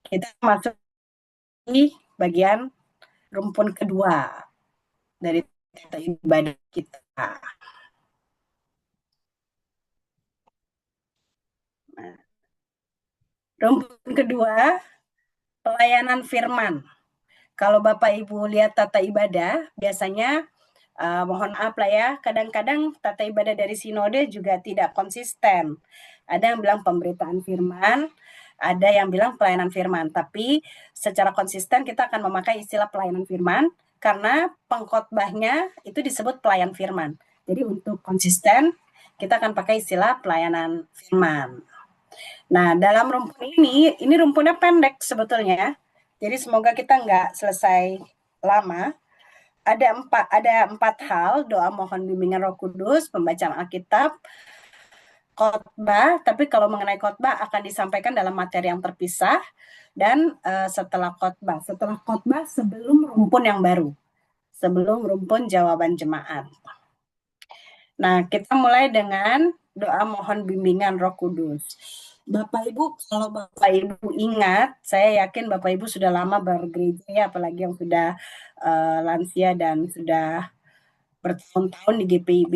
Kita masuk di bagian rumpun kedua dari tata ibadah kita. Nah, rumpun kedua, pelayanan firman. Kalau Bapak Ibu lihat tata ibadah, biasanya mohon maaf lah ya, kadang-kadang tata ibadah dari sinode juga tidak konsisten. Ada yang bilang pemberitaan firman, ada yang bilang pelayanan firman, tapi secara konsisten kita akan memakai istilah pelayanan firman karena pengkhotbahnya itu disebut pelayan firman. Jadi untuk konsisten kita akan pakai istilah pelayanan firman. Nah, dalam rumpun ini rumpunnya pendek sebetulnya. Jadi semoga kita nggak selesai lama. Ada empat hal: doa mohon bimbingan Roh Kudus, pembacaan Alkitab, khotbah. Tapi kalau mengenai khotbah akan disampaikan dalam materi yang terpisah, dan setelah khotbah sebelum rumpun yang baru, sebelum rumpun jawaban jemaat. Nah, kita mulai dengan doa mohon bimbingan Roh Kudus. Bapak Ibu, kalau Bapak Ibu ingat, saya yakin Bapak Ibu sudah lama bergereja ya, apalagi yang sudah lansia dan sudah bertahun-tahun di GPIB.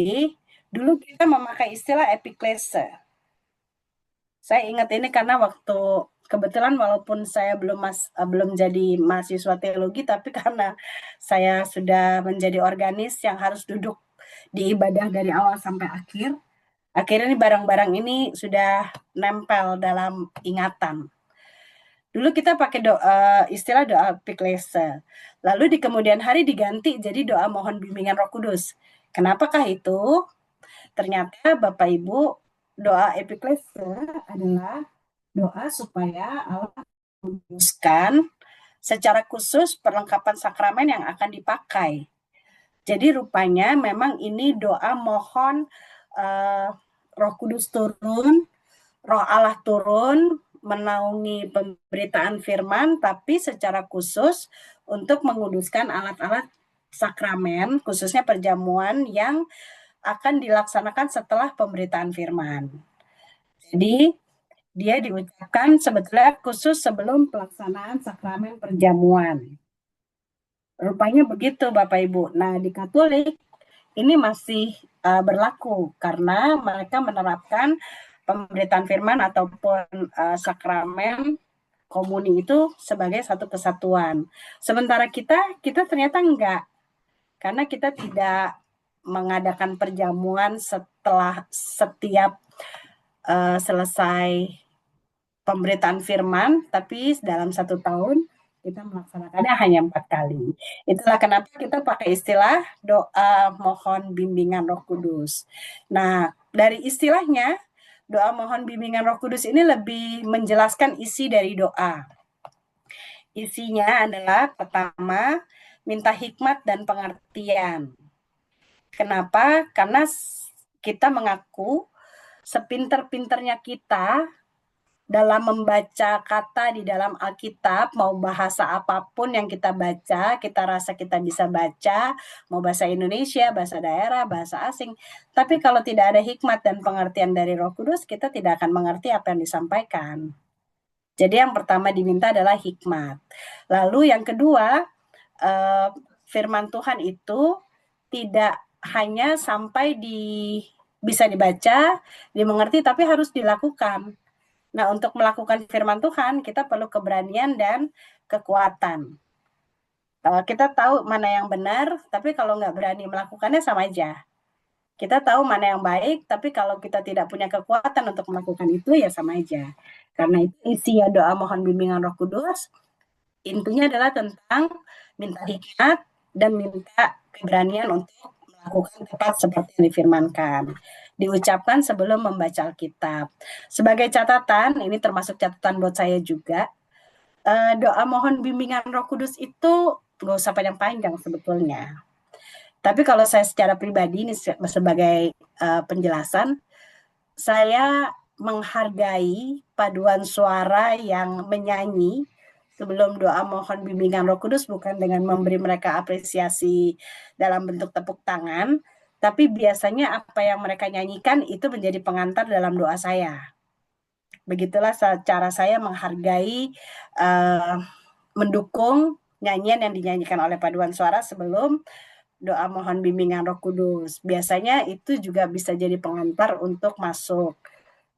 Dulu kita memakai istilah epiklese. Saya ingat ini karena waktu kebetulan walaupun saya belum jadi mahasiswa teologi, tapi karena saya sudah menjadi organis yang harus duduk di ibadah dari awal sampai akhir, akhirnya ini barang-barang ini sudah nempel dalam ingatan. Dulu kita pakai istilah doa epiklese. Lalu di kemudian hari diganti jadi doa mohon bimbingan Roh Kudus. Kenapakah itu? Ternyata Bapak Ibu, doa epiklese adalah doa supaya Allah memutuskan secara khusus perlengkapan sakramen yang akan dipakai. Jadi rupanya memang ini doa mohon Roh Kudus turun, Roh Allah turun, menaungi pemberitaan firman, tapi secara khusus untuk menguduskan alat-alat sakramen, khususnya perjamuan yang akan dilaksanakan setelah pemberitaan firman. Jadi dia diucapkan sebetulnya khusus sebelum pelaksanaan sakramen perjamuan. Rupanya begitu Bapak Ibu. Nah, di Katolik ini masih berlaku karena mereka menerapkan pemberitaan firman ataupun sakramen komuni itu sebagai satu kesatuan. Sementara kita ternyata enggak, karena kita tidak mengadakan perjamuan setelah setiap selesai pemberitaan firman, tapi dalam 1 tahun kita melaksanakannya hanya 4 kali. Itulah kenapa kita pakai istilah doa mohon bimbingan Roh Kudus. Nah, dari istilahnya, doa mohon bimbingan Roh Kudus ini lebih menjelaskan isi dari doa. Isinya adalah pertama, minta hikmat dan pengertian. Kenapa? Karena kita mengaku sepinter-pinternya kita dalam membaca kata di dalam Alkitab, mau bahasa apapun yang kita baca, kita rasa kita bisa baca, mau bahasa Indonesia, bahasa daerah, bahasa asing. Tapi kalau tidak ada hikmat dan pengertian dari Roh Kudus, kita tidak akan mengerti apa yang disampaikan. Jadi yang pertama diminta adalah hikmat. Lalu yang kedua, firman Tuhan itu tidak hanya sampai bisa dibaca, dimengerti, tapi harus dilakukan. Nah, untuk melakukan firman Tuhan, kita perlu keberanian dan kekuatan. Kita tahu mana yang benar, tapi kalau nggak berani melakukannya sama aja. Kita tahu mana yang baik, tapi kalau kita tidak punya kekuatan untuk melakukan itu, ya sama aja. Karena itu isinya doa mohon bimbingan Roh Kudus, intinya adalah tentang minta hikmat dan minta keberanian untuk melakukan tepat seperti yang difirmankan. Diucapkan sebelum membaca Alkitab. Sebagai catatan, ini termasuk catatan buat saya juga, doa mohon bimbingan Roh Kudus itu nggak usah panjang-panjang sebetulnya. Tapi kalau saya secara pribadi, ini sebagai penjelasan, saya menghargai paduan suara yang menyanyi sebelum doa mohon bimbingan Roh Kudus, bukan dengan memberi mereka apresiasi dalam bentuk tepuk tangan, tapi biasanya apa yang mereka nyanyikan itu menjadi pengantar dalam doa saya. Begitulah cara saya menghargai, mendukung nyanyian yang dinyanyikan oleh paduan suara sebelum doa mohon bimbingan Roh Kudus. Biasanya itu juga bisa jadi pengantar untuk masuk.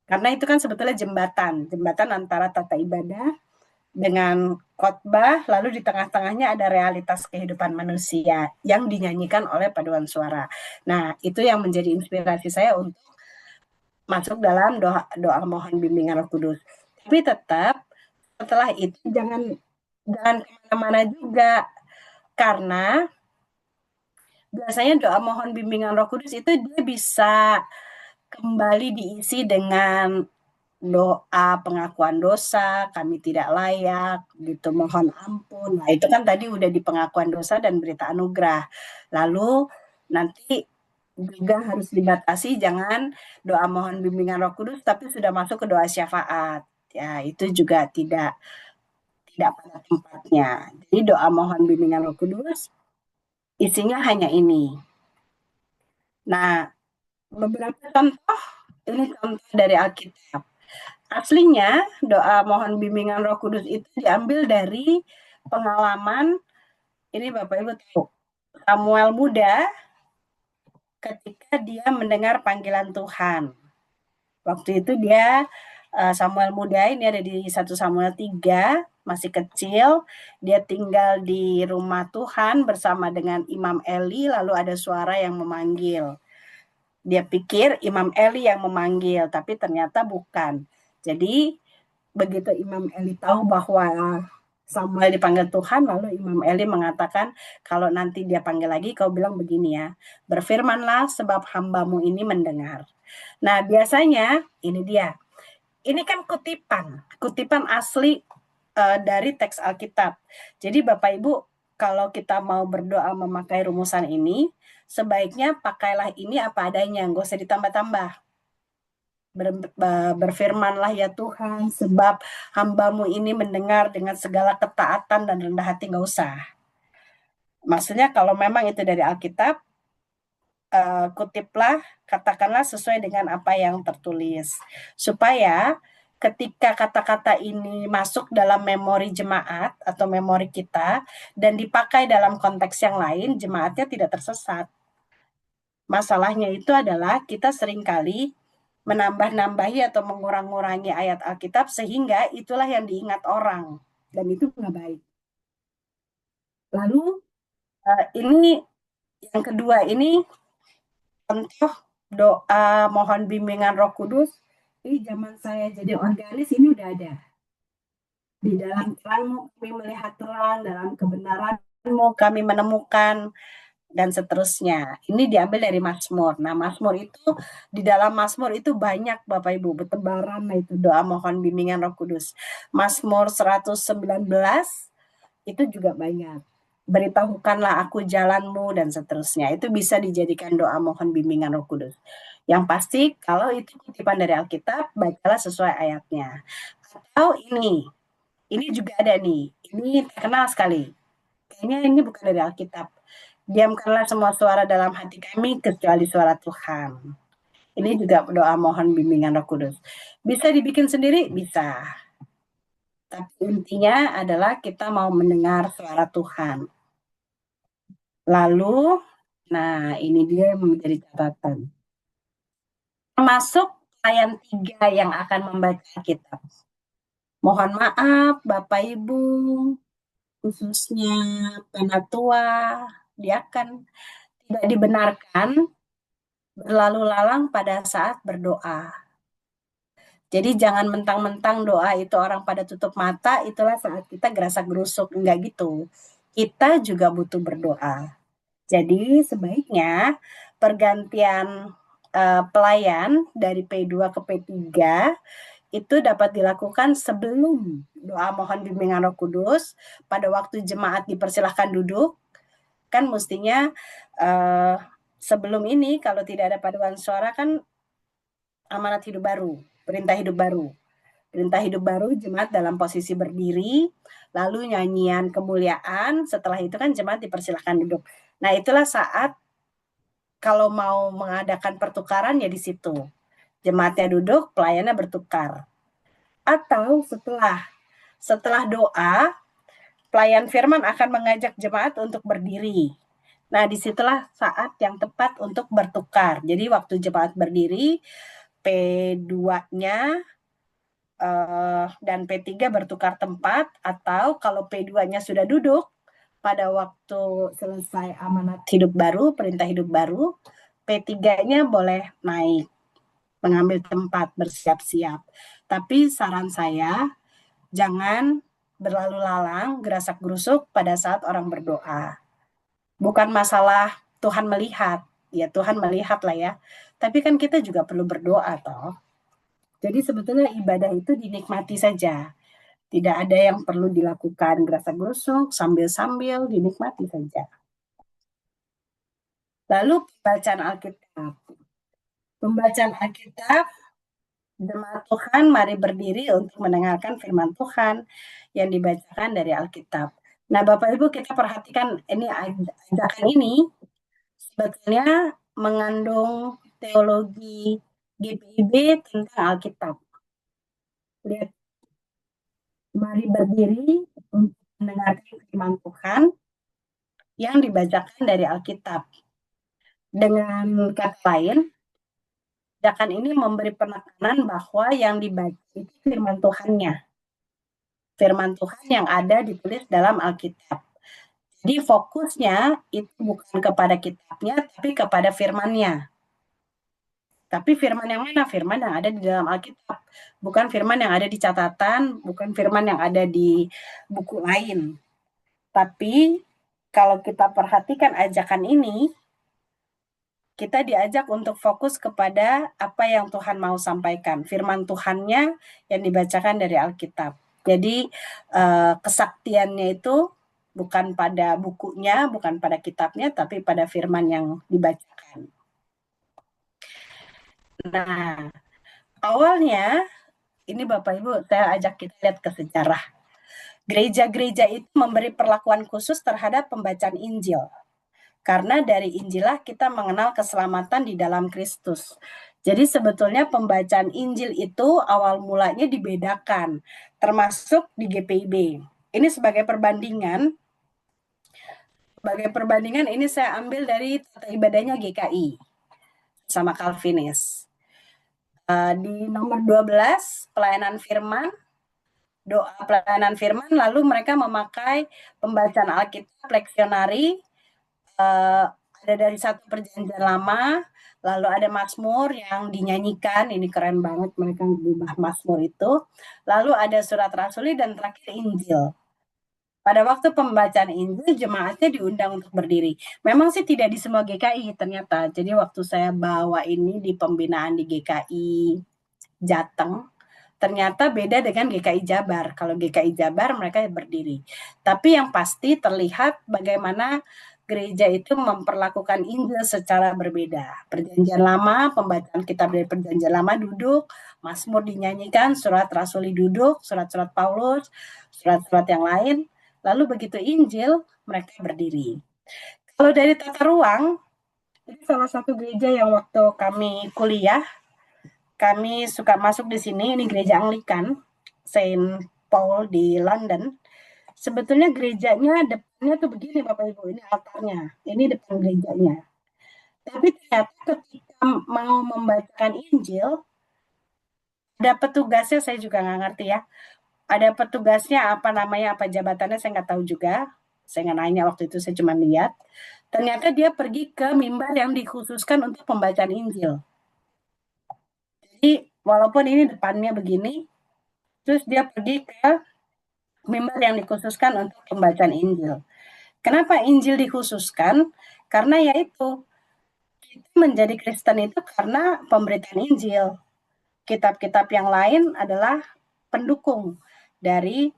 Karena itu kan sebetulnya jembatan antara tata ibadah dengan khotbah, lalu di tengah-tengahnya ada realitas kehidupan manusia yang dinyanyikan oleh paduan suara. Nah, itu yang menjadi inspirasi saya untuk masuk dalam doa mohon bimbingan Roh Kudus. Tapi tetap setelah itu jangan kemana-mana juga, karena biasanya doa mohon bimbingan Roh Kudus itu dia bisa kembali diisi dengan doa pengakuan dosa, kami tidak layak, gitu, mohon ampun. Nah, itu kan tadi udah di pengakuan dosa dan berita anugerah. Lalu nanti juga harus dibatasi, jangan doa mohon bimbingan Roh Kudus, tapi sudah masuk ke doa syafaat. Ya, itu juga tidak pada tempatnya. Jadi doa mohon bimbingan Roh Kudus isinya hanya ini. Nah, beberapa contoh, ini contoh dari Alkitab. Aslinya doa mohon bimbingan Roh Kudus itu diambil dari pengalaman, ini Bapak Ibu tahu, Samuel muda ketika dia mendengar panggilan Tuhan. Waktu itu dia Samuel muda ini ada di 1 Samuel 3, masih kecil, dia tinggal di rumah Tuhan bersama dengan Imam Eli, lalu ada suara yang memanggil. Dia pikir Imam Eli yang memanggil, tapi ternyata bukan. Jadi begitu Imam Eli tahu bahwa Samuel dipanggil Tuhan, lalu Imam Eli mengatakan, kalau nanti dia panggil lagi, kau bilang begini ya, berfirmanlah sebab hambamu ini mendengar. Nah, biasanya ini dia. Ini kan kutipan asli dari teks Alkitab. Jadi Bapak Ibu, kalau kita mau berdoa memakai rumusan ini, sebaiknya pakailah ini apa adanya, nggak usah ditambah-tambah. Berfirmanlah ya Tuhan, sebab hambamu ini mendengar dengan segala ketaatan dan rendah hati, nggak usah. Maksudnya kalau memang itu dari Alkitab, kutiplah, katakanlah sesuai dengan apa yang tertulis. Supaya ketika kata-kata ini masuk dalam memori jemaat atau memori kita dan dipakai dalam konteks yang lain, jemaatnya tidak tersesat. Masalahnya itu adalah kita seringkali menambah-nambahi atau mengurang-ngurangi ayat Alkitab sehingga itulah yang diingat orang. Dan itu nggak baik. Lalu ini yang kedua ini contoh doa mohon bimbingan Roh Kudus. Ini zaman saya jadi organis ini udah ada. Di dalam terangmu kami melihat terang, dalam kebenaranmu kami menemukan, dan seterusnya. Ini diambil dari Mazmur. Nah, Mazmur itu, di dalam Mazmur itu banyak Bapak Ibu, bertebaran itu doa mohon bimbingan Roh Kudus. Mazmur 119 itu juga banyak. Beritahukanlah aku jalanmu dan seterusnya. Itu bisa dijadikan doa mohon bimbingan Roh Kudus. Yang pasti kalau itu kutipan dari Alkitab, bacalah sesuai ayatnya. Atau ini juga ada nih. Ini terkenal sekali. Kayaknya ini bukan dari Alkitab. Diamkanlah semua suara dalam hati kami kecuali suara Tuhan. Ini juga doa mohon bimbingan Roh Kudus. Bisa dibikin sendiri? Bisa. Tapi intinya adalah kita mau mendengar suara Tuhan. Lalu, nah ini dia yang menjadi catatan. Termasuk pelayan 3 yang akan membaca kitab. Mohon maaf Bapak Ibu, khususnya penatua, diakan, tidak dibenarkan berlalu lalang pada saat berdoa. Jadi jangan mentang-mentang doa itu orang pada tutup mata, itulah saat kita gerasak-gerusuk. Enggak gitu. Kita juga butuh berdoa. Jadi sebaiknya pergantian pelayan dari P2 ke P3 itu dapat dilakukan sebelum doa mohon bimbingan Roh Kudus. Pada waktu jemaat dipersilahkan duduk, kan mestinya sebelum ini kalau tidak ada paduan suara kan amanat hidup baru, perintah hidup baru. Perintah hidup baru jemaat dalam posisi berdiri, lalu nyanyian kemuliaan, setelah itu kan jemaat dipersilahkan duduk. Nah, itulah saat kalau mau mengadakan pertukaran ya di situ. Jemaatnya duduk, pelayannya bertukar. atau setelah doa, pelayan firman akan mengajak jemaat untuk berdiri. Nah, disitulah saat yang tepat untuk bertukar. Jadi waktu jemaat berdiri, P2-nya dan P3 bertukar tempat, atau kalau P2-nya sudah duduk, pada waktu selesai amanat hidup baru, perintah hidup baru, P3-nya boleh naik, mengambil tempat, bersiap-siap. Tapi saran saya, jangan berlalu lalang, gerasak-gerusuk pada saat orang berdoa. Bukan masalah Tuhan melihat, ya Tuhan melihat lah ya. Tapi kan kita juga perlu berdoa toh. Jadi sebetulnya ibadah itu dinikmati saja. Tidak ada yang perlu dilakukan gerasak-gerusuk, sambil-sambil dinikmati saja. Lalu pembacaan Alkitab. Pembacaan Alkitab, jemaat Tuhan mari berdiri untuk mendengarkan firman Tuhan yang dibacakan dari Alkitab. Nah, Bapak Ibu, kita perhatikan ini ajakan ini sebetulnya mengandung teologi GPIB tentang Alkitab. Lihat, mari berdiri untuk mendengarkan firman Tuhan yang dibacakan dari Alkitab. Dengan kata lain, ajakan ini memberi penekanan bahwa yang dibaca itu firman Tuhannya. Firman Tuhan yang ada ditulis dalam Alkitab. Jadi fokusnya itu bukan kepada kitabnya, tapi kepada firmannya. Tapi firman yang mana? Firman yang ada di dalam Alkitab. Bukan firman yang ada di catatan, bukan firman yang ada di buku lain. Tapi kalau kita perhatikan ajakan ini, kita diajak untuk fokus kepada apa yang Tuhan mau sampaikan. Firman Tuhannya yang dibacakan dari Alkitab. Jadi kesaktiannya itu bukan pada bukunya, bukan pada kitabnya, tapi pada firman yang dibacakan. Nah, awalnya, ini Bapak Ibu, saya ajak kita lihat ke sejarah. Gereja-gereja itu memberi perlakuan khusus terhadap pembacaan Injil. Karena dari Injilah kita mengenal keselamatan di dalam Kristus. Jadi sebetulnya pembacaan Injil itu awal mulanya dibedakan, termasuk di GPIB. Ini sebagai perbandingan ini saya ambil dari tata ibadahnya GKI sama Calvinis. Di nomor 12, pelayanan firman, doa pelayanan firman, lalu mereka memakai pembacaan Alkitab leksionari, ada dari satu perjanjian lama, lalu ada Mazmur yang dinyanyikan, ini keren banget mereka mengubah Mazmur itu, lalu ada surat rasuli, dan terakhir Injil. Pada waktu pembacaan Injil, jemaatnya diundang untuk berdiri. Memang sih tidak di semua GKI ternyata. Jadi waktu saya bawa ini di pembinaan di GKI Jateng, ternyata beda dengan GKI Jabar. Kalau GKI Jabar mereka berdiri. Tapi yang pasti terlihat bagaimana gereja itu memperlakukan Injil secara berbeda. Perjanjian lama, pembacaan kitab dari perjanjian lama duduk, Mazmur dinyanyikan, surat rasuli duduk, surat-surat Paulus, surat-surat yang lain. Lalu begitu Injil, mereka berdiri. Kalau dari tata ruang, ini salah satu gereja yang waktu kami kuliah, kami suka masuk di sini, ini gereja Anglikan, Saint Paul di London. Sebetulnya gerejanya depannya tuh begini Bapak Ibu, ini altarnya, ini depan gerejanya. Tapi ternyata ketika mau membacakan Injil, ada petugasnya, saya juga nggak ngerti ya, ada petugasnya apa namanya, apa jabatannya saya nggak tahu juga, saya nggak nanya waktu itu, saya cuma lihat. Ternyata dia pergi ke mimbar yang dikhususkan untuk pembacaan Injil. Jadi walaupun ini depannya begini, terus dia pergi ke mimbar yang dikhususkan untuk pembacaan Injil. Kenapa Injil dikhususkan? Karena yaitu kita menjadi Kristen itu karena pemberitaan Injil. Kitab-kitab yang lain adalah pendukung dari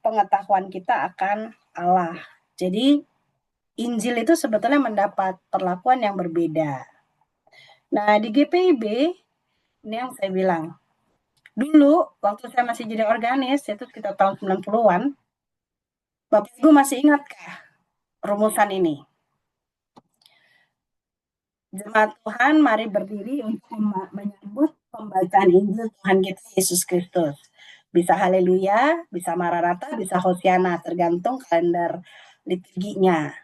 pengetahuan kita akan Allah. Jadi Injil itu sebetulnya mendapat perlakuan yang berbeda. Nah, di GPIB, ini yang saya bilang, dulu waktu saya masih jadi organis, itu sekitar tahun 90-an, Bapak Ibu masih ingatkah rumusan ini? Jemaat Tuhan mari berdiri untuk menyambut pembacaan Injil Tuhan kita Yesus Kristus. Bisa haleluya, bisa maranatha, bisa hosiana, tergantung kalender liturginya.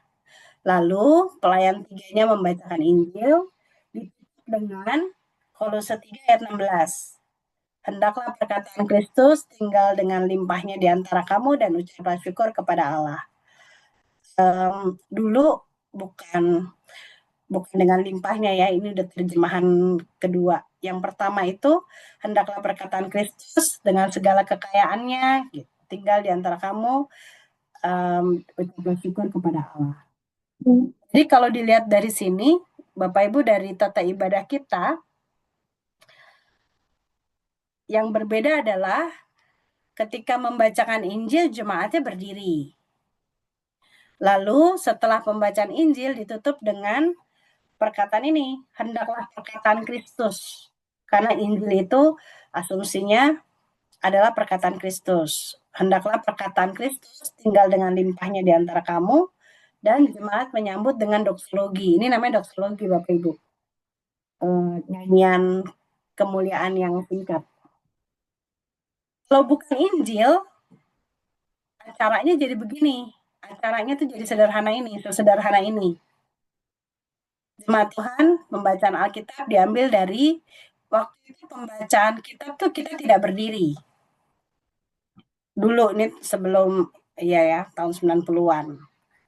Lalu pelayan tiganya membacakan Injil ditutup dengan Kolose 3 ayat 16. Hendaklah perkataan Kristus tinggal dengan limpahnya di antara kamu dan ucapan syukur kepada Allah. Dulu bukan dengan limpahnya ya, ini udah terjemahan kedua. Yang pertama itu, hendaklah perkataan Kristus dengan segala kekayaannya tinggal di antara kamu, ucapan syukur kepada Allah. Jadi kalau dilihat dari sini, Bapak Ibu, dari tata ibadah kita, yang berbeda adalah ketika membacakan Injil, jemaatnya berdiri. Lalu setelah pembacaan Injil ditutup dengan perkataan ini, hendaklah perkataan Kristus. Karena Injil itu asumsinya adalah perkataan Kristus. Hendaklah perkataan Kristus tinggal dengan limpahnya di antara kamu, dan jemaat menyambut dengan doksologi. Ini namanya doksologi, Bapak Ibu. Nyanyian kemuliaan yang singkat. Kalau bukan Injil, acaranya jadi begini. Acaranya tuh jadi sederhana ini. Jemaat Tuhan, pembacaan Alkitab diambil dari waktu itu pembacaan kitab tuh kita tidak berdiri. Dulu ini sebelum tahun 90-an.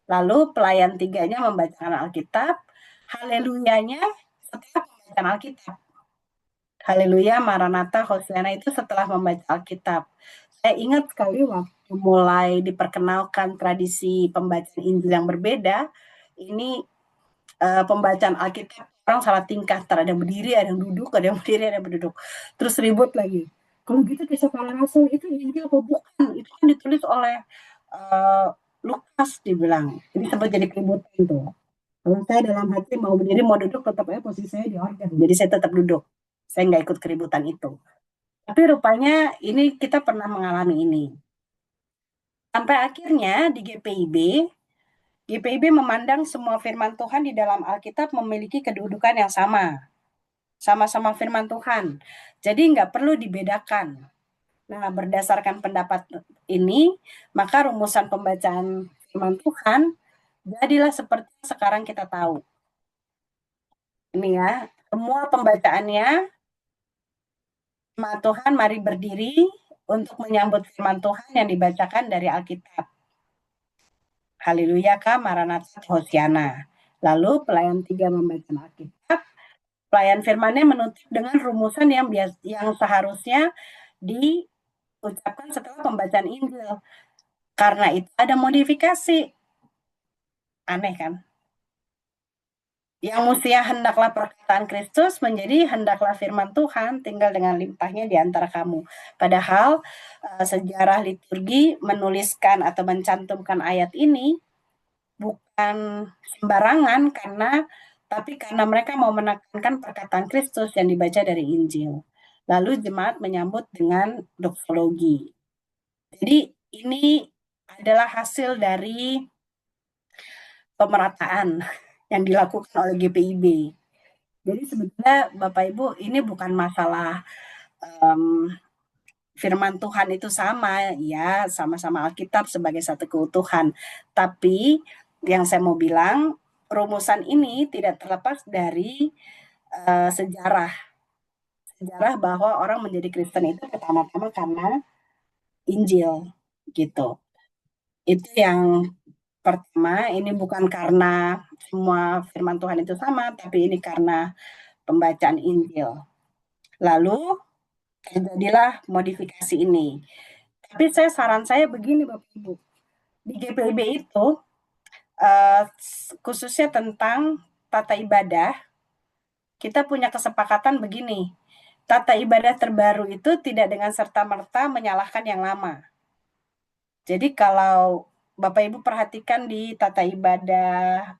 Lalu pelayan tiganya membacakan Alkitab, haleluyanya setelah pembacaan Alkitab. Haleluya, maranatha, hosiana itu setelah membaca Alkitab. Saya ingat sekali waktu mulai diperkenalkan tradisi pembacaan Injil yang berbeda, ini pembacaan Alkitab orang salah tingkah, ada yang berdiri, ada yang duduk, ada yang berdiri, ada yang berduduk. Terus ribut lagi. Kalau gitu kisah para rasul itu Injil apa bukan? Itu kan ditulis oleh Lukas, dibilang. Jadi sempat jadi keributan tuh. Kalau saya dalam hati mau berdiri, mau duduk, tetap aja posisi saya di organ. Jadi saya tetap duduk. Saya nggak ikut keributan itu. Tapi rupanya ini kita pernah mengalami ini. Sampai akhirnya di GPIB memandang semua firman Tuhan di dalam Alkitab memiliki kedudukan yang sama. Sama-sama firman Tuhan. Jadi nggak perlu dibedakan. Nah, berdasarkan pendapat ini, maka rumusan pembacaan firman Tuhan jadilah seperti sekarang kita tahu. Ini ya, semua pembacaannya, firman Tuhan, mari berdiri untuk menyambut firman Tuhan yang dibacakan dari Alkitab. Haleluya, Kak, maranatha, hosiana. Lalu pelayan tiga membaca Alkitab, pelayan firmannya menutup dengan rumusan yang seharusnya diucapkan setelah pembacaan Injil. Karena itu ada modifikasi. Aneh kan? Yang mestinya hendaklah perkataan Kristus menjadi hendaklah firman Tuhan tinggal dengan limpahnya di antara kamu. Padahal sejarah liturgi menuliskan atau mencantumkan ayat ini bukan sembarangan, tapi karena mereka mau menekankan perkataan Kristus yang dibaca dari Injil. Lalu jemaat menyambut dengan doksologi. Jadi ini adalah hasil dari pemerataan yang dilakukan oleh GPIB. Jadi sebetulnya Bapak Ibu, ini bukan masalah firman Tuhan itu sama, ya, sama-sama Alkitab sebagai satu keutuhan. Tapi yang saya mau bilang, rumusan ini tidak terlepas dari sejarah bahwa orang menjadi Kristen itu pertama-tama karena Injil, gitu. Itu yang pertama. Ini bukan karena semua firman Tuhan itu sama, tapi ini karena pembacaan Injil. Lalu terjadilah modifikasi ini. Tapi saran saya begini, Bapak Ibu, di GPIB itu khususnya tentang tata ibadah, kita punya kesepakatan begini, tata ibadah terbaru itu tidak dengan serta-merta menyalahkan yang lama. Jadi kalau Bapak Ibu perhatikan di tata ibadah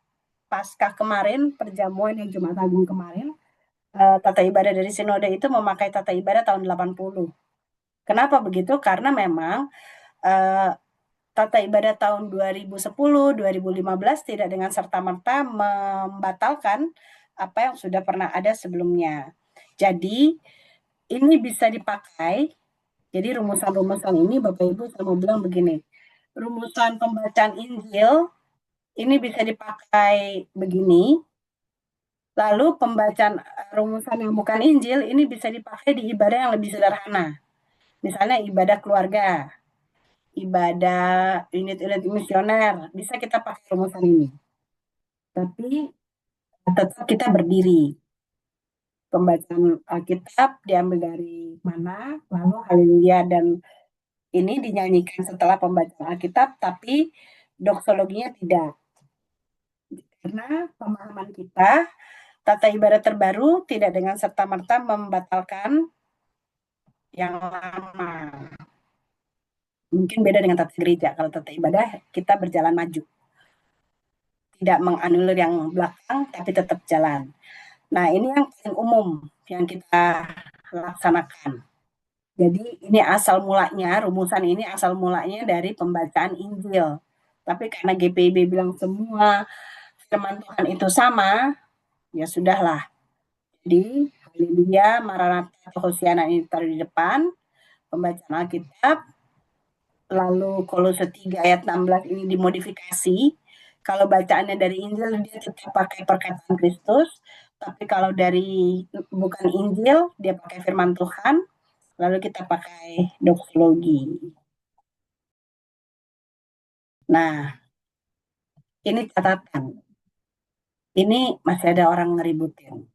Paskah kemarin, perjamuan yang Jumat Agung kemarin, tata ibadah dari Sinode itu memakai tata ibadah tahun 80. Kenapa begitu? Karena memang tata ibadah tahun 2010, 2015 tidak dengan serta-merta membatalkan apa yang sudah pernah ada sebelumnya. Jadi ini bisa dipakai. Jadi rumusan-rumusan ini Bapak Ibu saya mau bilang begini. Rumusan pembacaan Injil ini bisa dipakai begini. Lalu pembacaan rumusan yang bukan Injil ini bisa dipakai di ibadah yang lebih sederhana. Misalnya ibadah keluarga, ibadah unit-unit misioner, bisa kita pakai rumusan ini. Tapi tetap kita berdiri. Pembacaan Alkitab diambil dari mana, lalu haleluya dan ini dinyanyikan setelah pembacaan Alkitab, tapi doksologinya tidak. Karena pemahaman kita, tata ibadah terbaru tidak dengan serta-merta membatalkan yang lama. Mungkin beda dengan tata gereja. Kalau tata ibadah, kita berjalan maju. Tidak menganulir yang belakang, tapi tetap jalan. Nah, ini yang paling umum yang kita laksanakan. Jadi ini asal mulanya, rumusan ini asal mulanya dari pembacaan Injil. Tapi karena GPIB bilang semua firman Tuhan itu sama, ya sudahlah. Jadi, haleluya, Maranatha, Hosiana ini taruh di depan, pembacaan Alkitab, lalu Kolose 3 ayat 16 ini dimodifikasi. Kalau bacaannya dari Injil, dia tetap pakai perkataan Kristus. Tapi kalau dari bukan Injil, dia pakai firman Tuhan. Lalu kita pakai doksologi. Nah, ini catatan. Ini masih ada orang ngeributin.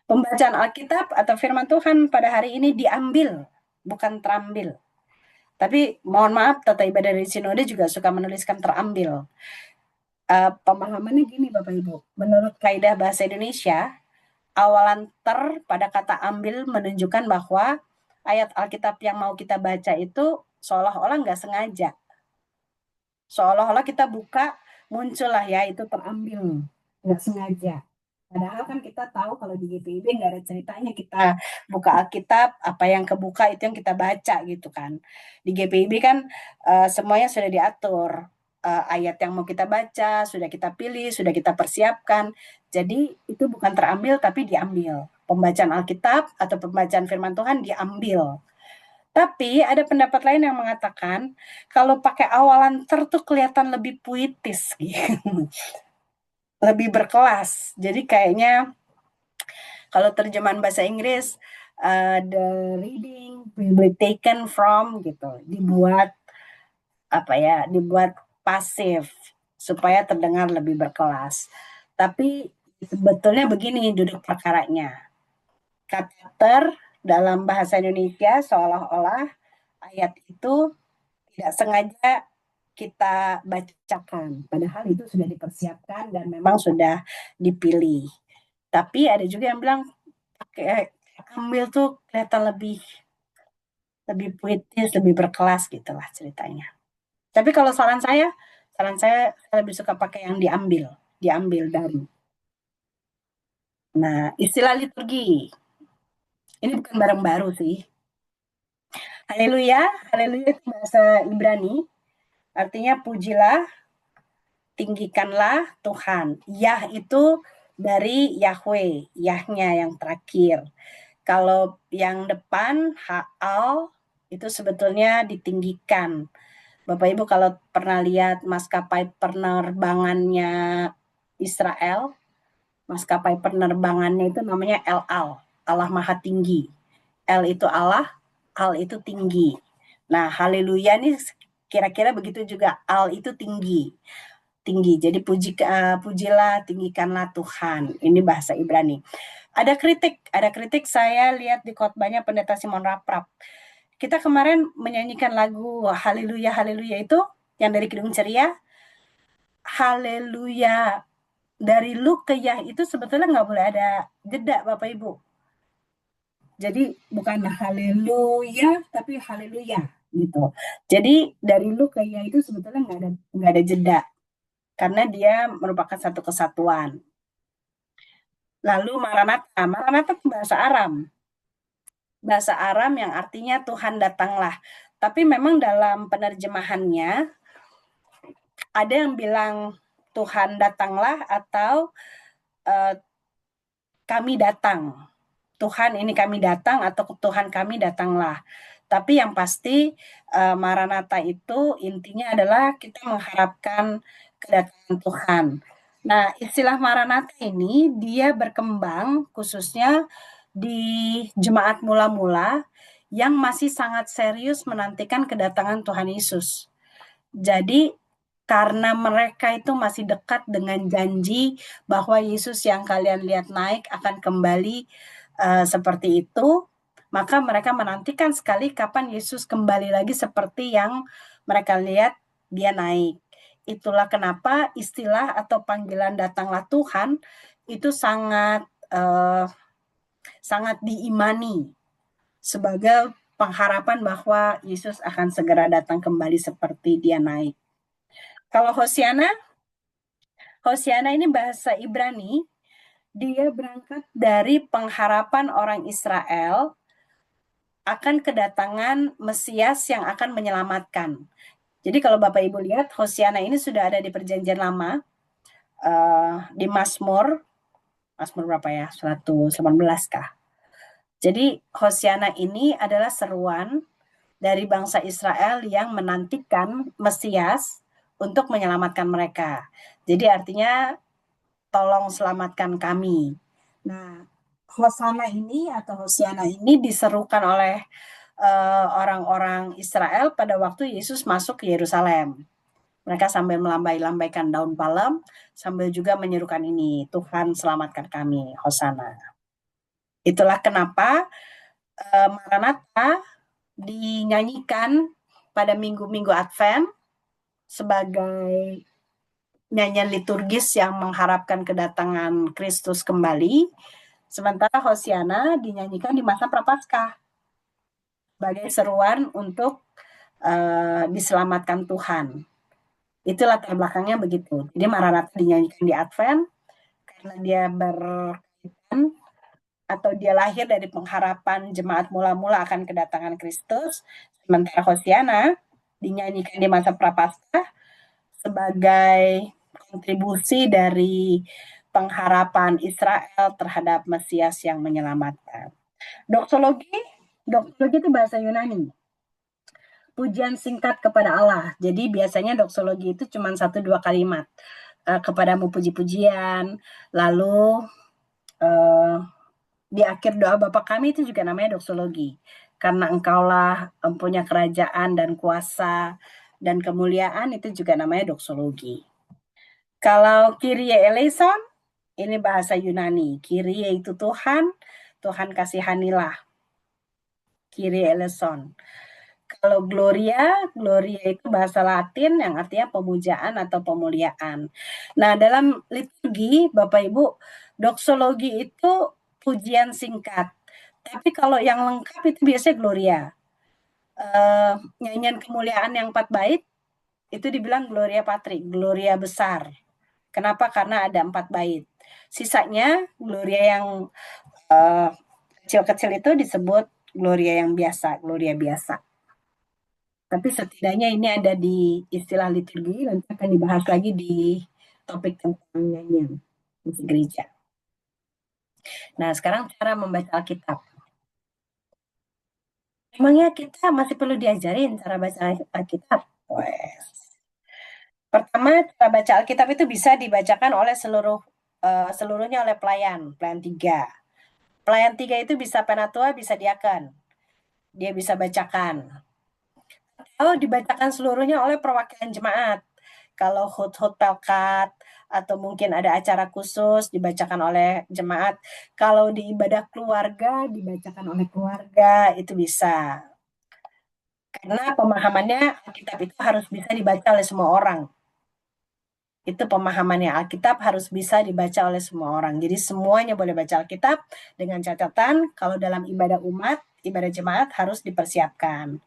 Pembacaan Alkitab atau firman Tuhan pada hari ini diambil, bukan terambil. Tapi mohon maaf, tata ibadah dari Sinode juga suka menuliskan terambil. Pemahamannya gini Bapak Ibu, menurut kaidah bahasa Indonesia, awalan ter pada kata ambil menunjukkan bahwa ayat Alkitab yang mau kita baca itu seolah-olah nggak sengaja. Seolah-olah kita buka, muncullah ya itu terambil, nggak sengaja. Padahal kan kita tahu kalau di GPIB nggak ada ceritanya kita buka Alkitab, apa yang kebuka itu yang kita baca gitu kan. Di GPIB kan semuanya sudah diatur. Ayat yang mau kita baca, sudah kita pilih, sudah kita persiapkan. Jadi itu bukan terambil tapi diambil. Pembacaan Alkitab atau pembacaan firman Tuhan diambil. Tapi ada pendapat lain yang mengatakan kalau pakai awalan ter tuh kelihatan lebih puitis gitu. Lebih berkelas. Jadi kayaknya kalau terjemahan bahasa Inggris the reading will be taken from gitu, dibuat apa ya, dibuat pasif supaya terdengar lebih berkelas. Tapi sebetulnya begini duduk perkaranya. Kata ter dalam bahasa Indonesia seolah-olah ayat itu tidak sengaja kita bacakan, padahal itu sudah dipersiapkan dan memang sudah dipilih. Tapi ada juga yang bilang pakai ambil tuh kelihatan lebih puitis, lebih berkelas gitulah ceritanya. Tapi kalau saran saya lebih suka pakai yang diambil dari. Nah, istilah liturgi ini bukan barang baru sih. Haleluya, haleluya itu bahasa Ibrani, artinya pujilah, tinggikanlah Tuhan. Yah itu dari Yahweh, Yahnya yang terakhir. Kalau yang depan Ha'al itu sebetulnya ditinggikan. Bapak Ibu kalau pernah lihat maskapai penerbangannya Israel, maskapai penerbangannya itu namanya El Al, Allah Maha Tinggi. El itu Allah, Al itu tinggi. Nah, haleluya nih kira-kira begitu juga, Al itu tinggi. Tinggi. Jadi pujilah, tinggikanlah Tuhan. Ini bahasa Ibrani. Ada kritik saya lihat di khotbahnya Pendeta Simon Raprap. Kita kemarin menyanyikan lagu Haleluya Haleluya itu yang dari Kidung Ceria. Haleluya dari lu ke Yah itu sebetulnya nggak boleh ada jeda Bapak Ibu. Jadi bukan haleluya tapi haleluya gitu. Jadi dari lu ke Yah itu sebetulnya nggak ada jeda karena dia merupakan satu kesatuan. Lalu Maranatha, Maranatha itu bahasa Aram. Bahasa Aram yang artinya Tuhan datanglah. Tapi memang dalam penerjemahannya ada yang bilang Tuhan datanglah atau kami datang. Tuhan ini kami datang atau Tuhan kami datanglah. Tapi yang pasti Maranatha itu intinya adalah kita mengharapkan kedatangan Tuhan. Nah, istilah Maranatha ini dia berkembang khususnya di jemaat mula-mula yang masih sangat serius menantikan kedatangan Tuhan Yesus. Jadi karena mereka itu masih dekat dengan janji bahwa Yesus yang kalian lihat naik akan kembali seperti itu, maka mereka menantikan sekali kapan Yesus kembali lagi seperti yang mereka lihat dia naik. Itulah kenapa istilah atau panggilan datanglah Tuhan itu sangat diimani sebagai pengharapan bahwa Yesus akan segera datang kembali seperti dia naik. Kalau Hosiana ini bahasa Ibrani, dia berangkat dari pengharapan orang Israel akan kedatangan Mesias yang akan menyelamatkan. Jadi kalau Bapak Ibu lihat, Hosiana ini sudah ada di Perjanjian Lama, di Mazmur berapa ya? 118 kah? Jadi Hosiana ini adalah seruan dari bangsa Israel yang menantikan Mesias untuk menyelamatkan mereka. Jadi artinya tolong selamatkan kami. Nah, Hosana ini atau Hosiana ini diserukan oleh orang-orang Israel pada waktu Yesus masuk ke Yerusalem. Mereka sambil melambai-lambaikan daun palem, sambil juga menyerukan ini, Tuhan selamatkan kami, Hosana. Itulah kenapa Maranatha dinyanyikan pada minggu-minggu Advent sebagai nyanyian liturgis yang mengharapkan kedatangan Kristus kembali, sementara Hosiana dinyanyikan di masa Prapaskah sebagai seruan untuk diselamatkan Tuhan. Itu latar belakangnya begitu. Jadi Maranatha dinyanyikan di Advent karena dia berkaitan atau dia lahir dari pengharapan jemaat mula-mula akan kedatangan Kristus, sementara Hosiana dinyanyikan di masa Prapaskah sebagai kontribusi dari pengharapan Israel terhadap Mesias yang menyelamatkan. Doksologi itu bahasa Yunani. Pujian singkat kepada Allah. Jadi biasanya doksologi itu cuma 1-2 kalimat. Kepadamu puji-pujian, lalu di akhir doa Bapa kami itu juga namanya doksologi. Karena engkaulah empunya kerajaan dan kuasa dan kemuliaan, itu juga namanya doksologi. Kalau Kyrie eleison, ini bahasa Yunani. Kyrie itu Tuhan, Tuhan kasihanilah. Kyrie eleison. Kalau Gloria itu bahasa Latin yang artinya pemujaan atau pemuliaan. Nah, dalam liturgi, Bapak Ibu, doksologi itu pujian singkat. Tapi kalau yang lengkap itu biasanya Gloria. Nyanyian kemuliaan yang 4 bait, itu dibilang Gloria Patri, Gloria besar. Kenapa? Karena ada 4 bait. Sisanya, Gloria yang kecil-kecil itu disebut Gloria yang biasa, Gloria biasa. Tapi setidaknya ini ada di istilah liturgi, nanti akan dibahas lagi di topik tentang nyanyian musik gereja. Nah, sekarang cara membaca Alkitab. Emangnya kita masih perlu diajarin cara baca Alkitab? Pertama, cara baca Alkitab itu bisa dibacakan oleh seluruhnya oleh pelayan 3. Pelayan 3 itu bisa penatua, bisa diaken. Dia bisa bacakan. Kalau dibacakan seluruhnya oleh perwakilan jemaat. Kalau hut-hut pelkat atau mungkin ada acara khusus dibacakan oleh jemaat. Kalau di ibadah keluarga dibacakan oleh keluarga, itu bisa. Karena pemahamannya Alkitab itu harus bisa dibaca oleh semua orang. Itu pemahamannya, Alkitab harus bisa dibaca oleh semua orang. Jadi semuanya boleh baca Alkitab dengan catatan kalau dalam ibadah umat, ibadah jemaat harus dipersiapkan.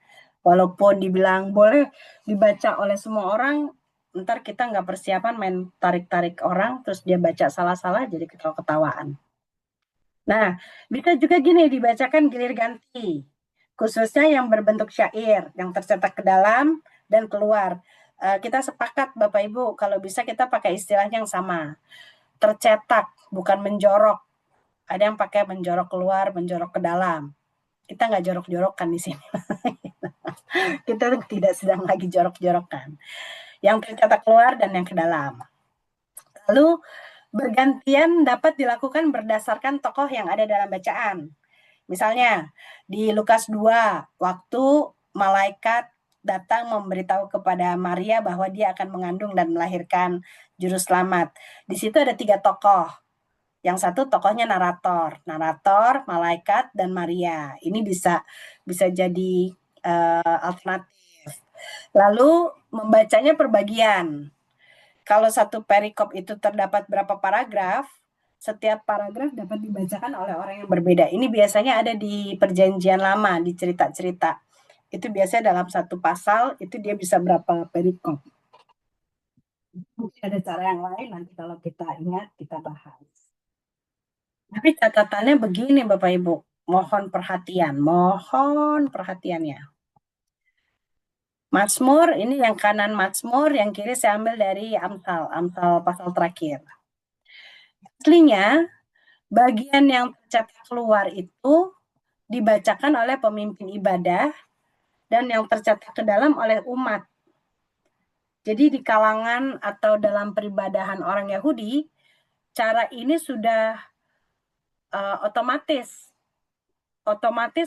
Walaupun dibilang boleh dibaca oleh semua orang, ntar kita nggak persiapan main tarik-tarik orang, terus dia baca salah-salah jadi ketawa-ketawaan. Nah, bisa juga gini, dibacakan gilir ganti. Khususnya yang berbentuk syair, yang tercetak ke dalam dan keluar. Kita sepakat Bapak Ibu, kalau bisa kita pakai istilahnya yang sama. Tercetak, bukan menjorok. ada yang pakai menjorok keluar, menjorok ke dalam. Kita nggak jorok-jorokan di sini. Kita tidak sedang lagi jorok-jorokan. Yang tercatat keluar dan yang ke dalam. Lalu bergantian dapat dilakukan berdasarkan tokoh yang ada dalam bacaan. Misalnya di Lukas 2, waktu malaikat datang memberitahu kepada Maria bahwa dia akan mengandung dan melahirkan juru selamat. Di situ ada 3 tokoh. Yang satu tokohnya narator, malaikat, dan Maria. Ini bisa jadi alternatif. Lalu membacanya per bagian. Kalau satu perikop itu terdapat berapa paragraf, setiap paragraf dapat dibacakan oleh orang yang berbeda. Ini biasanya ada di Perjanjian Lama, di cerita-cerita. Itu biasanya dalam satu pasal, itu dia bisa berapa perikop. Mungkin ada cara yang lain, nanti kalau kita ingat, kita bahas. Tapi catatannya begini Bapak Ibu, mohon perhatiannya. Mazmur, ini yang kanan Mazmur, yang kiri saya ambil dari Amsal pasal terakhir. Aslinya, bagian yang tercetak keluar itu dibacakan oleh pemimpin ibadah dan yang tercetak ke dalam oleh umat. Jadi di kalangan atau dalam peribadahan orang Yahudi, cara ini sudah otomatis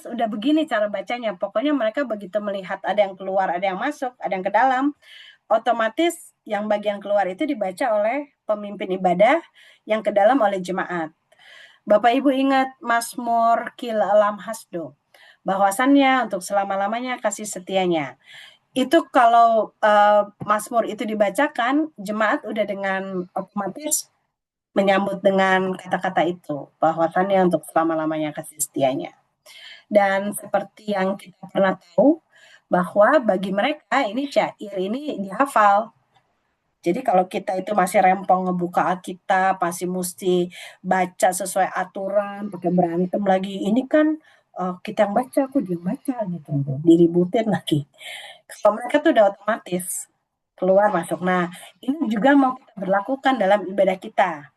udah begini cara bacanya. Pokoknya mereka begitu melihat ada yang keluar, ada yang masuk, ada yang ke dalam, otomatis yang bagian keluar itu dibaca oleh pemimpin ibadah, yang ke dalam oleh jemaat. Bapak Ibu ingat Mazmur Kil Alam Hasdo, bahwasannya untuk selama-lamanya kasih setianya. Itu kalau Mazmur itu dibacakan, jemaat udah dengan otomatis menyambut dengan kata-kata itu, bahwasannya untuk selama-lamanya kasih setianya. Dan seperti yang kita pernah tahu, bahwa bagi mereka ini syair ini dihafal. Jadi kalau kita itu masih rempong ngebuka Alkitab, masih mesti baca sesuai aturan, pakai berantem lagi. Ini kan kita yang baca, aku dia baca gitu, diributin lagi. Kalau mereka tuh udah otomatis keluar masuk. Nah, ini juga mau kita berlakukan dalam ibadah kita.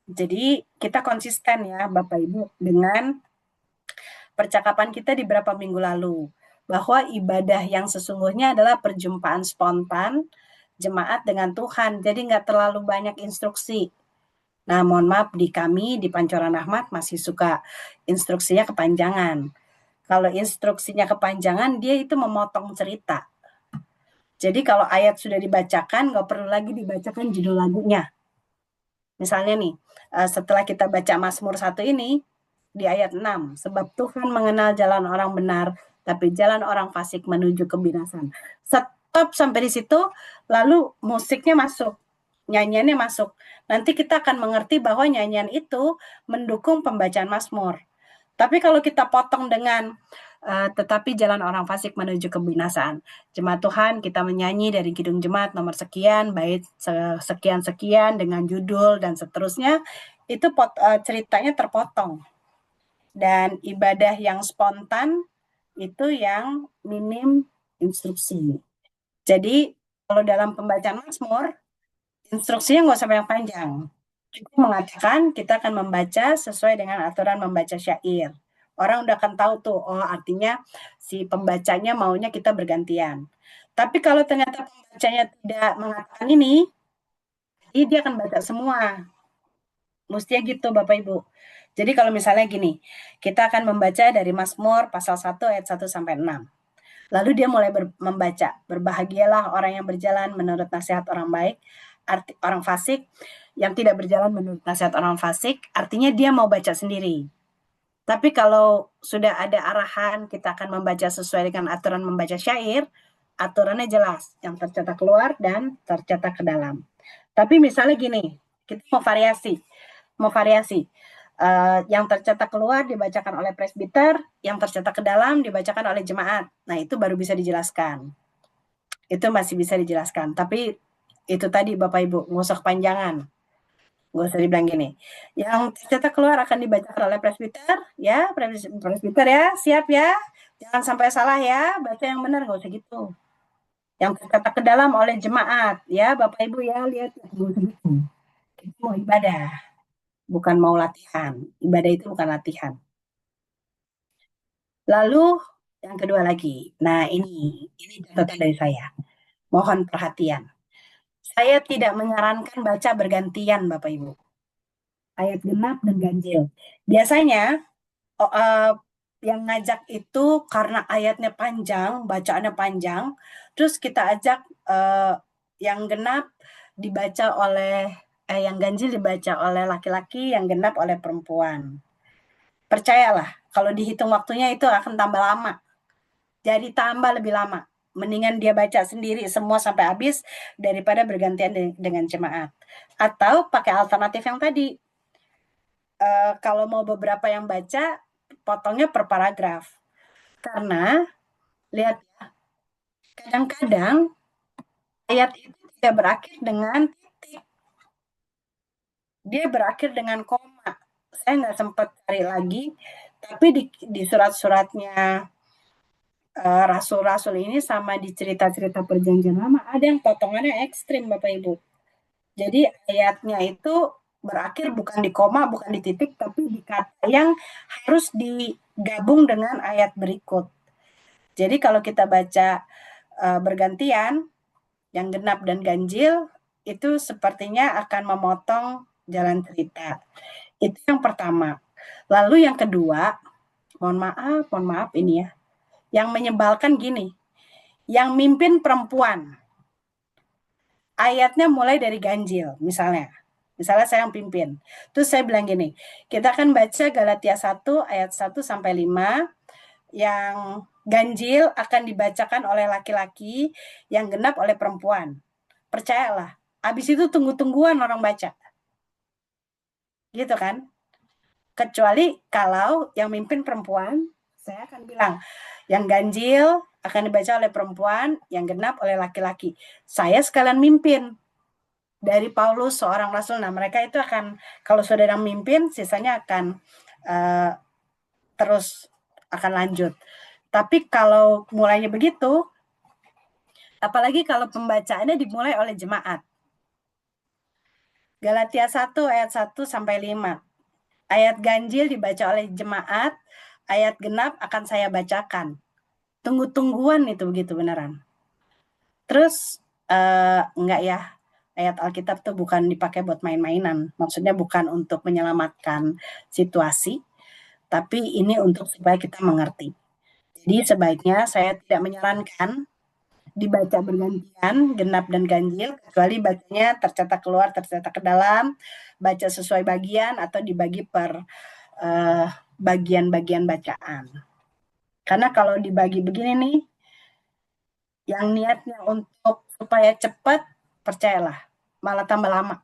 Jadi kita konsisten ya Bapak Ibu dengan percakapan kita di beberapa minggu lalu. Bahwa ibadah yang sesungguhnya adalah perjumpaan spontan jemaat dengan Tuhan. Jadi nggak terlalu banyak instruksi. Nah mohon maaf di kami di Pancoran Rahmat masih suka instruksinya kepanjangan. Kalau instruksinya kepanjangan dia itu memotong cerita. Jadi kalau ayat sudah dibacakan nggak perlu lagi dibacakan judul lagunya. Misalnya nih, setelah kita baca Mazmur 1 ini, di ayat 6, sebab Tuhan mengenal jalan orang benar, tapi jalan orang fasik menuju kebinasan. Stop sampai di situ, lalu musiknya masuk, nyanyiannya masuk. Nanti kita akan mengerti bahwa nyanyian itu mendukung pembacaan Mazmur. Tapi kalau kita potong dengan tetapi jalan orang fasik menuju kebinasaan. Jemaat Tuhan, kita menyanyi dari Kidung Jemaat nomor sekian, bait sekian-sekian dengan judul dan seterusnya, itu ceritanya terpotong. Dan ibadah yang spontan itu yang minim instruksi. Jadi kalau dalam pembacaan Mazmur, instruksinya nggak usah panjang. Cukup mengatakan kita akan membaca sesuai dengan aturan membaca syair. Orang udah akan tahu tuh, oh artinya si pembacanya maunya kita bergantian. Tapi kalau ternyata pembacanya tidak mengatakan ini, dia akan baca semua. Mestinya gitu Bapak Ibu. Jadi kalau misalnya gini, kita akan membaca dari Mazmur pasal 1 ayat 1 sampai 6. Lalu dia mulai membaca, berbahagialah orang yang berjalan menurut nasihat orang baik, orang fasik, yang tidak berjalan menurut nasihat orang fasik, artinya dia mau baca sendiri. Tapi kalau sudah ada arahan, kita akan membaca sesuai dengan aturan membaca syair, aturannya jelas, yang tercetak keluar dan tercetak ke dalam. Tapi misalnya gini, kita mau variasi. Yang tercetak keluar dibacakan oleh presbiter, yang tercetak ke dalam dibacakan oleh jemaat. Nah itu baru bisa dijelaskan. Itu masih bisa dijelaskan. Tapi itu tadi Bapak Ibu, nggak usah kepanjangan. Nggak usah dibilang gini. Yang tercetak keluar akan dibacakan oleh presbiter, ya, presbiter ya, siap ya. Jangan sampai salah ya, baca yang benar, nggak usah gitu. Yang tercetak ke dalam oleh jemaat, ya, Bapak Ibu ya, lihat, nggak usah gitu. Itu mau ibadah. bukan mau latihan. Ibadah itu bukan latihan. Lalu yang kedua lagi. Nah, ini catatan dari saya. Mohon perhatian. Saya tidak menyarankan baca bergantian, Bapak Ibu. Ayat genap dan ganjil. Biasanya oh, yang ngajak itu karena ayatnya panjang, bacaannya panjang, terus kita ajak yang genap dibaca oleh yang ganjil dibaca oleh laki-laki, yang genap oleh perempuan. Percayalah, kalau dihitung waktunya itu akan tambah lama. Jadi tambah lebih lama. Mendingan dia baca sendiri semua sampai habis daripada bergantian dengan jemaat. Atau pakai alternatif yang tadi. Kalau mau beberapa yang baca, potongnya per paragraf. Karena lihat ya, kadang-kadang ayat itu tidak berakhir dengan titik. Dia berakhir dengan koma. Saya nggak sempat cari lagi, tapi di surat-suratnya rasul-rasul ini sama di cerita-cerita perjanjian lama ada yang potongannya ekstrim, Bapak Ibu. Jadi ayatnya itu berakhir bukan di koma, bukan di titik, tapi di kata yang harus digabung dengan ayat berikut. Jadi kalau kita baca bergantian, yang genap dan ganjil, itu sepertinya akan memotong jalan cerita. Itu yang pertama. Lalu yang kedua, mohon maaf ini ya, yang menyebalkan gini, yang mimpin perempuan, ayatnya mulai dari ganjil, misalnya. Misalnya saya yang pimpin. Terus saya bilang gini, kita akan baca Galatia 1 ayat 1 sampai 5, yang ganjil akan dibacakan oleh laki-laki, yang genap oleh perempuan. Percayalah, habis itu tunggu-tungguan orang baca. Gitu kan? Kecuali kalau yang mimpin perempuan, saya akan bilang, yang ganjil akan dibaca oleh perempuan, yang genap oleh laki-laki. Saya sekalian mimpin dari Paulus seorang rasul. Nah, mereka itu akan, kalau saudara mimpin, sisanya akan terus akan lanjut. Tapi kalau mulainya begitu, apalagi kalau pembacaannya dimulai oleh jemaat. Galatia 1 ayat 1 sampai 5. Ayat ganjil dibaca oleh jemaat, ayat genap akan saya bacakan. Tunggu-tungguan itu begitu beneran. Terus enggak ya, ayat Alkitab tuh bukan dipakai buat main-mainan. Maksudnya bukan untuk menyelamatkan situasi, tapi ini untuk supaya kita mengerti. Jadi sebaiknya saya tidak menyarankan dibaca bergantian, genap dan ganjil, kecuali bacanya tercetak keluar, tercetak ke dalam, baca sesuai bagian, atau dibagi per bagian-bagian bacaan. Karena kalau dibagi begini nih, yang niatnya untuk supaya cepat, percayalah, malah tambah lama.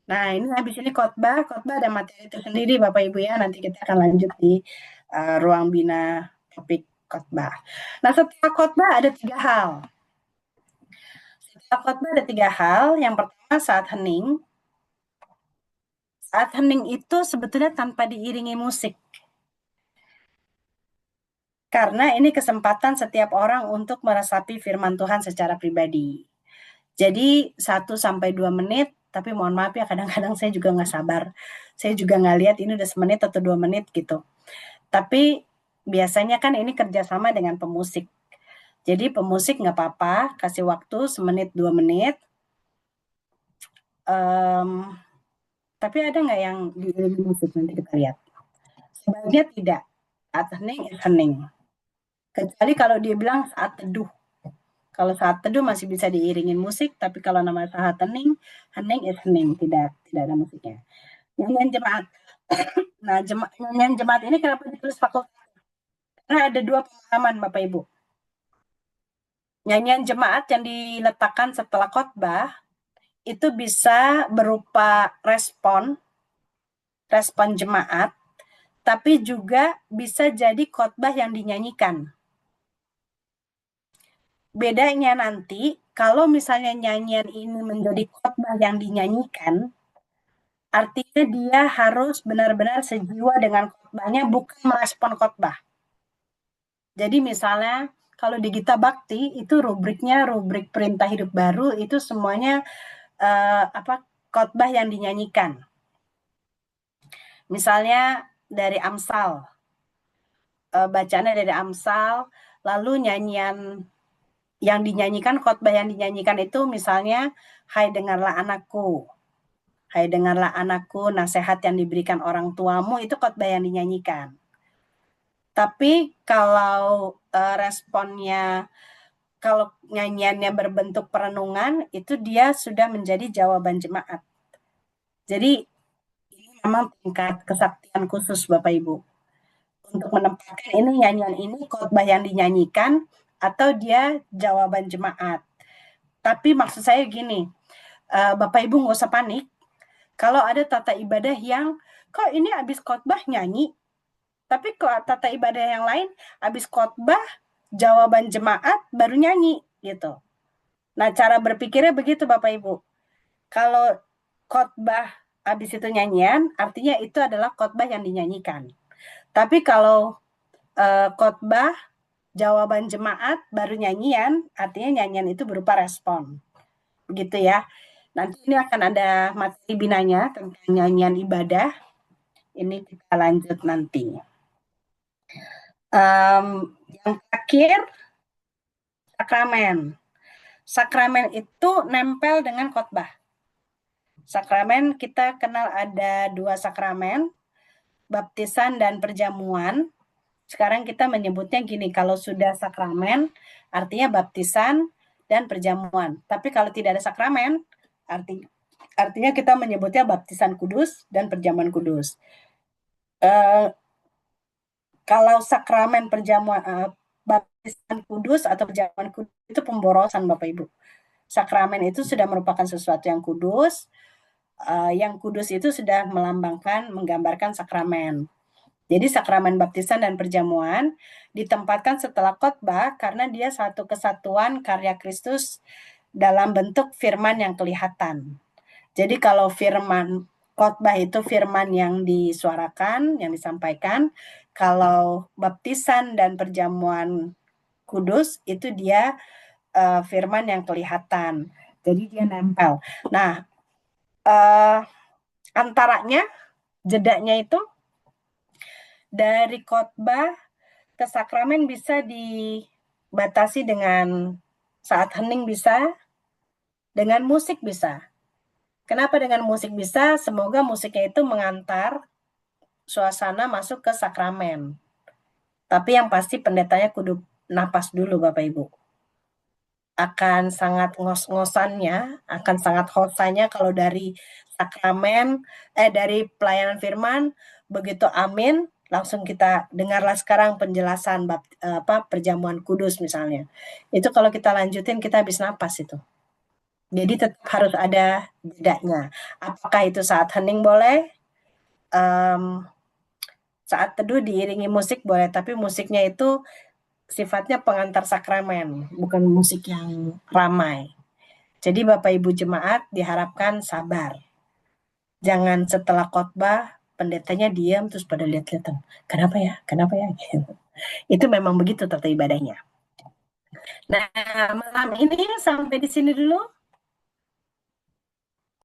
Nah, ini habis ini khotbah ada materi itu sendiri Bapak Ibu ya, nanti kita akan lanjut di ruang bina topik khotbah. Nah, setelah khotbah ada 3 hal. Setelah khotbah ada 3 hal. Yang pertama saat hening. Saat hening itu sebetulnya tanpa diiringi musik. Karena ini kesempatan setiap orang untuk meresapi firman Tuhan secara pribadi. Jadi 1-2 menit, tapi mohon maaf ya kadang-kadang saya juga nggak sabar. Saya juga nggak lihat ini udah 1 menit atau 2 menit gitu. Tapi biasanya kan ini kerjasama dengan pemusik. Jadi pemusik nggak apa-apa, kasih waktu 1-2 menit. Tapi ada nggak yang diiringi musik? Nanti kita lihat. Sebaiknya tidak. Saat hening is hening. Kecuali kalau dia bilang saat teduh. Kalau saat teduh masih bisa diiringin musik, tapi kalau nama saat hening, hening is hening, tidak ada musiknya. Nyanyian jemaat. Nah, nyanyian jemaat ini kenapa ditulis fakultas? Karena ada 2 pemahaman Bapak Ibu. Nyanyian jemaat yang diletakkan setelah khotbah itu bisa berupa respon jemaat, tapi juga bisa jadi khotbah yang dinyanyikan. Bedanya nanti, kalau misalnya nyanyian ini menjadi khotbah yang dinyanyikan, artinya dia harus benar-benar sejiwa dengan khotbahnya, bukan merespon khotbah. Jadi misalnya kalau di Gita Bakti itu rubriknya rubrik perintah hidup baru, itu semuanya khotbah yang dinyanyikan. Misalnya dari Amsal, bacaannya dari Amsal, lalu nyanyian yang dinyanyikan, khotbah yang dinyanyikan itu misalnya, "Hai dengarlah anakku, hai dengarlah anakku, nasihat yang diberikan orang tuamu," itu khotbah yang dinyanyikan. Tapi kalau responnya, kalau nyanyiannya berbentuk perenungan, itu dia sudah menjadi jawaban jemaat. Jadi ini memang tingkat kesaktian khusus Bapak Ibu. Untuk menempatkan ini nyanyian ini khotbah yang dinyanyikan atau dia jawaban jemaat. Tapi maksud saya gini, Bapak Ibu nggak usah panik kalau ada tata ibadah yang kok ini habis khotbah nyanyi, tapi kok tata ibadah yang lain habis khotbah jawaban jemaat baru nyanyi gitu. Nah, cara berpikirnya begitu Bapak Ibu. Kalau khotbah habis itu nyanyian, artinya itu adalah khotbah yang dinyanyikan. Tapi kalau khotbah jawaban jemaat baru nyanyian, artinya nyanyian itu berupa respon. Begitu ya. Nanti ini akan ada materi binanya tentang nyanyian ibadah. Ini kita lanjut nanti. Yang terakhir, sakramen. Sakramen itu nempel dengan khotbah. Sakramen kita kenal ada 2 sakramen, baptisan dan perjamuan. Sekarang kita menyebutnya gini, kalau sudah sakramen artinya baptisan dan perjamuan. Tapi kalau tidak ada sakramen, artinya kita menyebutnya baptisan kudus dan perjamuan kudus. Kalau sakramen perjamuan, baptisan kudus atau perjamuan kudus itu pemborosan Bapak Ibu. Sakramen itu sudah merupakan sesuatu yang kudus, yang kudus itu sudah melambangkan, menggambarkan sakramen. Jadi sakramen baptisan dan perjamuan ditempatkan setelah khotbah karena dia satu kesatuan karya Kristus dalam bentuk firman yang kelihatan. Jadi kalau firman khotbah itu firman yang disuarakan, yang disampaikan. Kalau baptisan dan perjamuan kudus itu dia firman yang kelihatan. Jadi dia nempel. Nah, antaranya jedanya itu dari khotbah ke sakramen bisa dibatasi dengan saat hening bisa, dengan musik bisa. Kenapa dengan musik bisa? Semoga musiknya itu mengantar suasana masuk ke sakramen. Tapi yang pasti pendetanya kudu napas dulu Bapak Ibu. Akan sangat ngos-ngosannya, akan sangat hosanya kalau dari sakramen, dari pelayanan firman, begitu amin, langsung kita dengarlah sekarang penjelasan perjamuan kudus misalnya. Itu kalau kita lanjutin kita habis napas itu. Jadi tetap harus ada jedanya. Apakah itu saat hening boleh, saat teduh diiringi musik boleh, tapi musiknya itu sifatnya pengantar sakramen, bukan musik yang ramai. Jadi Bapak Ibu jemaat diharapkan sabar. Jangan setelah khotbah pendetanya diam terus pada lihat-lihatan. Kenapa ya? Kenapa ya? Itu memang begitu tata ibadahnya. Nah, malam ini sampai di sini dulu.